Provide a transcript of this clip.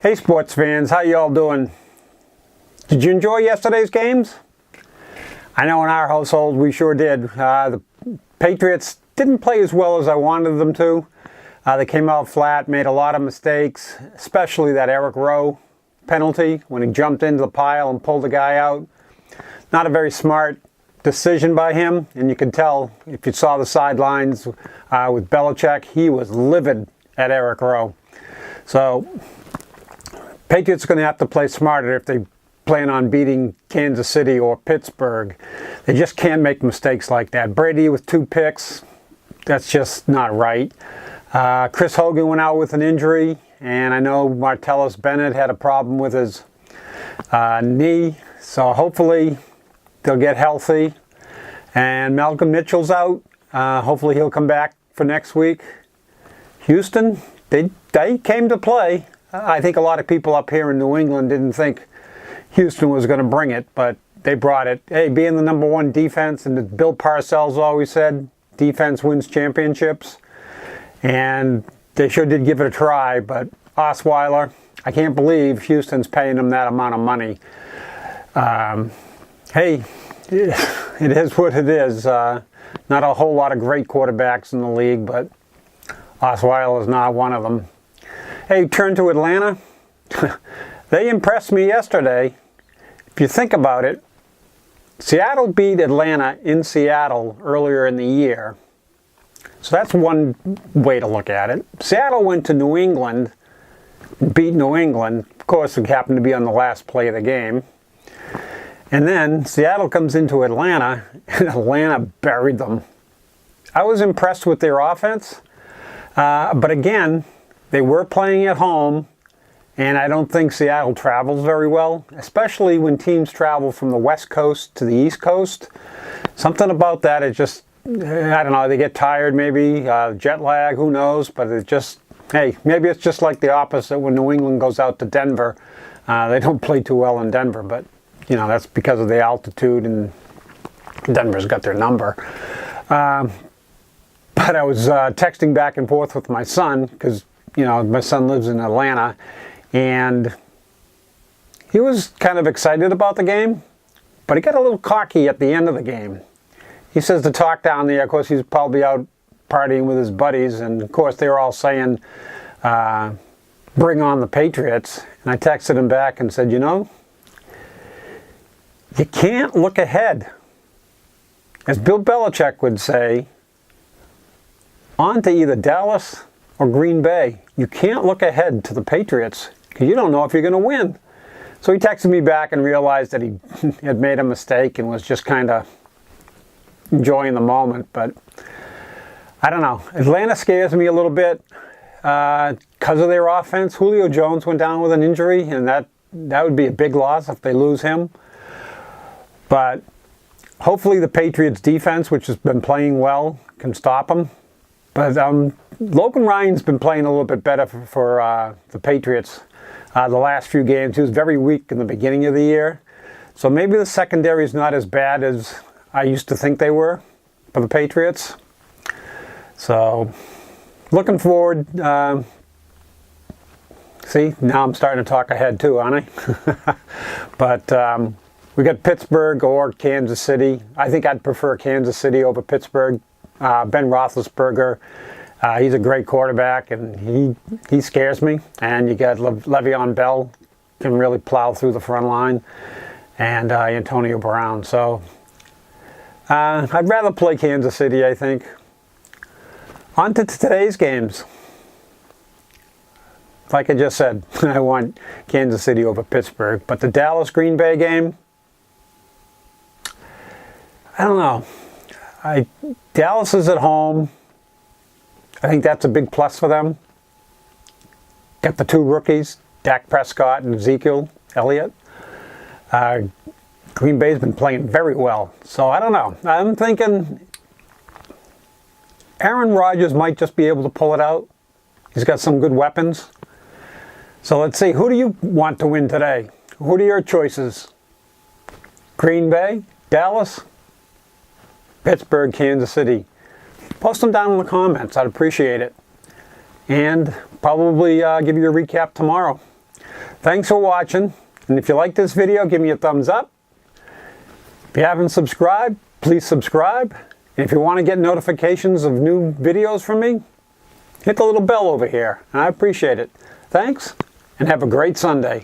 Hey sports fans, how y'all doing? Did you enjoy yesterday's games? I know in our household we sure did. The Patriots didn't play as well as I wanted them to. They came out flat, made a lot of mistakes, especially that Eric Rowe penalty when he jumped into the pile and pulled the guy out. Not a very smart decision by him, and you could tell if you saw the sidelines with Belichick, he was livid at Eric Rowe. So Patriots are going to have to play smarter if they plan on beating Kansas City or Pittsburgh. They just can't make mistakes like that. Brady with 2 picks, that's just not right. Chris Hogan went out with an injury, and I know Martellus Bennett had a problem with his knee, so hopefully they'll get healthy. And Malcolm Mitchell's out. Hopefully he'll come back for next week. Houston, they came to play. I think a lot of people up here in New England didn't think Houston was going to bring it, but they brought it. Hey, being the number 1 defense, and as Bill Parcells always said, defense wins championships. And they sure did give it a try, but Osweiler, I can't believe Houston's paying them that amount of money. Hey, it is what it is. Not a whole lot of great quarterbacks in the league, but Osweiler is not one of them. Hey, turn to Atlanta. They impressed me yesterday. If you think about it, Seattle beat Atlanta in Seattle earlier in the year. So that's one way to look at it. Seattle went to New England, beat New England. Of course, it happened to be on the last play of the game. And then Seattle comes into Atlanta, and Atlanta buried them. I was impressed with their offense. But again, they were playing at home, and I don't think Seattle travels very well, especially when teams travel from the West Coast to the East Coast. Something about that, it just, I don't know, they get tired maybe, jet lag, who knows, but it just, hey, maybe it's just like the opposite when New England goes out to Denver. They don't play too well in Denver, but, you know, that's because of the altitude, and Denver's got their number. But I was texting back and forth with my son, because, you know, my son lives in Atlanta, and he was kind of excited about the game, but he got a little cocky at the end of the game. He says to talk down there, of course he's probably out partying with his buddies, and of course they were all saying, bring on the Patriots. And I texted him back and said, you know, you can't look ahead. As Bill Belichick would say, on to either Dallas or Green Bay. You can't look ahead to the Patriots because you don't know if you're going to win. So he texted me back and realized that he had made a mistake and was just kind of enjoying the moment. But I don't know. Atlanta scares me a little bit because of their offense. Julio Jones went down with an injury, and that would be a big loss if they lose him. But hopefully the Patriots defense, which has been playing well, can stop them. But Logan Ryan's been playing a little bit better for the Patriots the last few games. He was very weak in the beginning of the year. So maybe the secondary is not as bad as I used to think they were for the Patriots. So looking forward. See, now I'm starting to talk ahead too, aren't I? But we got Pittsburgh or Kansas City. I think I'd prefer Kansas City over Pittsburgh. Ben Roethlisberger, he's a great quarterback, and he scares me. And you got Le'Veon Bell, can really plow through the front line, and Antonio Brown. So I'd rather play Kansas City, I think. On to today's games. Like I just said, I want Kansas City over Pittsburgh. But the Dallas-Green Bay game, I don't know. Dallas is at home. I think that's a big plus for them. Got the 2 rookies, Dak Prescott and Ezekiel Elliott. Green Bay's been playing very well. So I don't know. I'm thinking Aaron Rodgers might just be able to pull it out. He's got some good weapons. So let's see. Who do you want to win today? Who are your choices? Green Bay? Dallas? Pittsburgh, Kansas City. Post them down in the comments. I'd appreciate it. And probably give you a recap tomorrow. Thanks for watching, and if you like this video, give me a thumbs up. If you haven't subscribed, please subscribe. And if you want to get notifications of new videos from me, hit the little bell over here. I appreciate it. Thanks, and have a great Sunday.